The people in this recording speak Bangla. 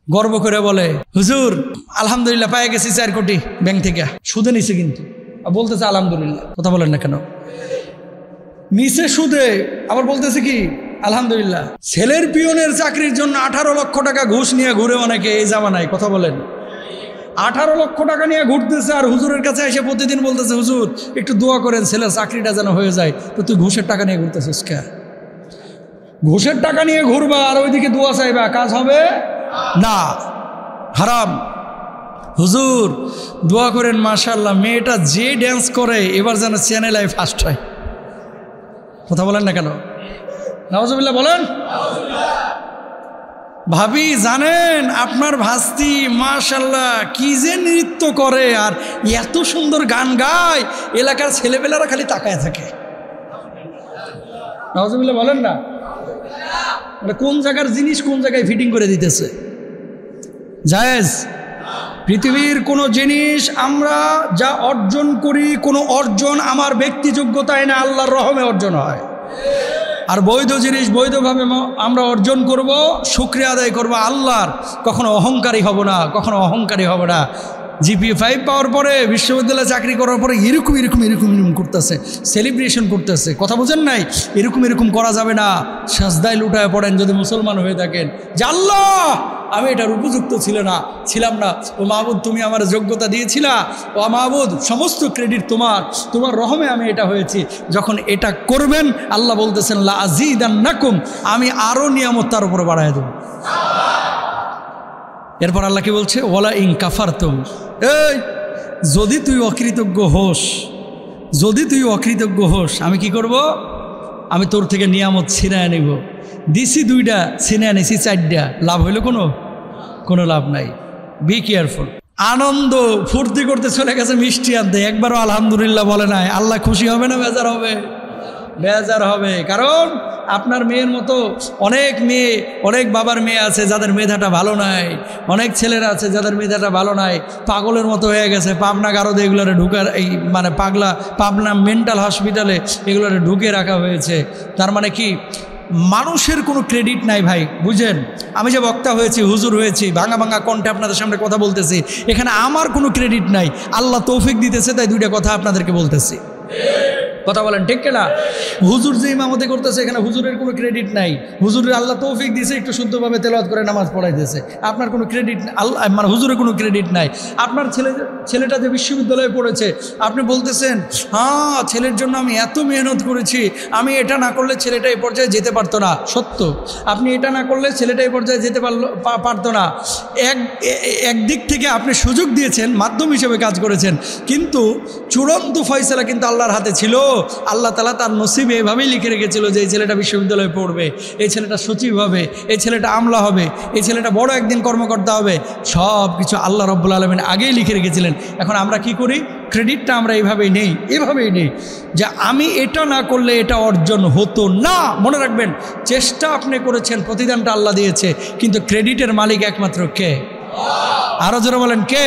গর্ব করে বলে, হুজুর আলহামদুলিল্লাহ পায়ে গেছি 4 কোটি ব্যাংক থেকে। সুদে নিছে, কিন্তু বলতেছে আলহামদুলিল্লাহ। কথা বলেন না কেন? নিচে সুদে, আবার বলতেছে কি আলহামদুলিল্লাহ। ছেলের পিয়নের চাকরির জন্য 18 লক্ষ টাকা ঘুষ নিয়ে ঘুরে অনেকে এই জামানায়। কথা বলেন, 18 লক্ষ টাকা নিয়ে ঘুরতেছে, আর হুজুরের কাছে এসে প্রতিদিন বলতেছে, হুজুর একটু দোয়া করেন ছেলের চাকরিটা যেন হয়ে যায়। তো তুই ঘুষের টাকা নিয়ে ঘুরতেছিস কে? ঘুষের টাকা নিয়ে ঘুরবা আর ওইদিকে দোয়া চাইবা, কাজ হবে না, হারাম। হুজুর দোয়া করেন মাশাআল্লাহ, মেয়েটা যে ড্যান্স করে এবার যেন চ্যানেল আই ফার্স্ট হয়। কথা বলেন না কেন? নাউজুবিল্লাহ বলেন। ভাবি জানেন আপনার ভাস্তি মাশাআল্লাহ কি যে নৃত্য করে আর এত সুন্দর গান গায়, এলাকার ছেলেপেলারা খালি তাকায় থাকে। নাউজুবিল্লাহ বলেন না। কোন জায়গার জিনিস কোন জায়গায় ফিটিং করে দিতেছে। জায়েজ? পৃথিবীর কোনো জিনিস আমরা যা অর্জন করি, কোনো অর্জন আমার ব্যক্তি যোগ্যতায় না, আল্লাহর রহমে অর্জন হয়। আর বৈধ জিনিস বৈধভাবে আমরা অর্জন করব, শুকরিয়া আদায় করব আল্লাহর। কখনো অহংকারী হব না, কখনো অহংকারী হব না। জিপিএ 5 পাওয়ার পরে, বিশ্ববিদ্যালয়ে চাকরি করার পরে এরকম এরকম এরকম এরকম করতেছে, সেলিব্রেশন করতেছে। কথা বোঝেন নাই? এরকম এরকম করা যাবে না। সাজদায় লুটায় পড়েন যদি মুসলমান হয়ে থাকেন, যে আল্লাহ আমি এটার উপযুক্ত ছিলাম না, ও মাহবুদ তুমি আমার যোগ্যতা দিয়েছিলা, ও মাহবুদ সমস্ত ক্রেডিট তোমার রহমে আমি এটা হয়েছি। যখন এটা করবেন আল্লাহ বলতেছেন লা আযীদান্নাকুম, আমি আরও নিয়ামত তার উপরে বাড়ায় দেব। এরপর আল্লাহ কি বলছে? ওয়ালা ইন কাফারতুম, এই যদি তুই অকৃতজ্ঞ হোস, আমি কি করব? আমি তোর থেকে নিয়ামত ছিনায় নিব। দিছি 2টা, ছিনায় নিছি 4টা, লাভ হইল কোনো লাভ নাই। Be careful. আনন্দ ফুর্তি করতে চলে গেছে মিষ্টি আনতে, একবারও আলহামদুলিল্লাহ বলে নাই। আল্লাহ খুশি হবে না বেজার হবে? বেজার হবে। কারণ আপনার মেয়ের মতো অনেক বাবার মেয়ে আছে যাদের মেধাটা ভালো নাই, অনেক ছেলেরা আছে যাদের মেধাটা ভালো নাই, পাগলের মতো হয়ে গেছে। পাবনা গারদে এগুলোরে ঢুকার পাবনা মেন্টাল হসপিটালে এগুলোরে ঢুকে রাখা হয়েছে। তার মানে কি? মানুষের কোনো ক্রেডিট নাই ভাই, বুঝেন? আমি যে বক্তা হয়েছি, হুজুর হয়েছি, ভাঙা কণ্ঠে আপনাদের সামনে কথা বলতেছি, এখানে আমার কোনো ক্রেডিট নাই। আল্লাহ তৌফিক দিতেছে, তাই 2টা কথা আপনাদেরকে বলতেছি। কথা বলেন ঠিক কিনা? হুজুর যে ইমামতি করতেছে, এখানে হুজুরের কোনো ক্রেডিট নাই। হুজুরের আল্লাহ তৌফিক দিয়েছে, একটু শুদ্ধভাবে তেলাওয়াত করে নামাজ পড়াইতেছে, আপনার কোনো ক্রেডিট আল্লাহ মানে হুজুরের কোনো ক্রেডিট নাই। আপনার ছেলেটা যে বিশ্ববিদ্যালয়ে পড়েছে, আপনি বলতেছেন হ্যাঁ ছেলের জন্য আমি এত মেহনত করেছি, আমি এটা না করলে ছেলেটা এই পর্যায়ে যেতে পারতো না। সত্য, আপনি এটা না করলে ছেলেটা এই পর্যায়ে যেতে পারতো না। একদিক থেকে আপনি সুযোগ দিয়েছেন, মাধ্যম হিসেবে কাজ করেছেন, কিন্তু চূড়ান্ত ফয়সালা কিন্তু আল্লাহর হাতে ছিল। আল্লাহ তাআলা তার নসিবে এভাবেই লিখে রেখেছিল যে এই ছেলেটা বিশ্ববিদ্যালয়ে পড়বে, এই ছেলেটা সচিব হবে, এই ছেলেটা আমলা হবে, এই ছেলেটা বড় একদিন কর্মকর্তা হবে। সব কিছু আল্লাহ রাব্বুল আলামিন আগেই লিখে রেখেছিলেন। এখন আমরা কি করি? ক্রেডিটটা আমরা এভাবেই নেই যে আমি এটা না করলে এটা অর্জন হতো না। মনে রাখবেন, চেষ্টা আপনি করেছেন, প্রতিদানটা আল্লাহ দিয়েছে, কিন্তু ক্রেডিটের মালিক একমাত্র কে? আরো জোরে বলেন কে?